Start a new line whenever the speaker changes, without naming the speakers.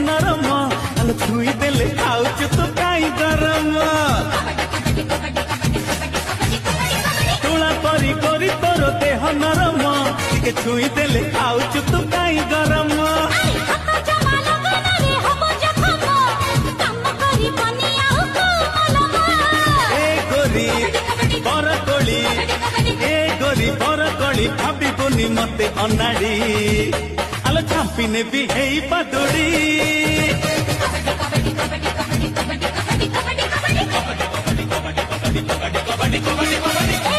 নরম আলো ছুঁই দেলে খাউଛୁ তু কাই গরম তুলা পরি করি তোর দেহ নরম টিকে ছুঁই দেলে খাউଛୁ তু কাই গরম ভাবিবুনি মতে অনাড়ি আলো ঝাম্পি নেবি হেই বাদুড়ি
কবাডি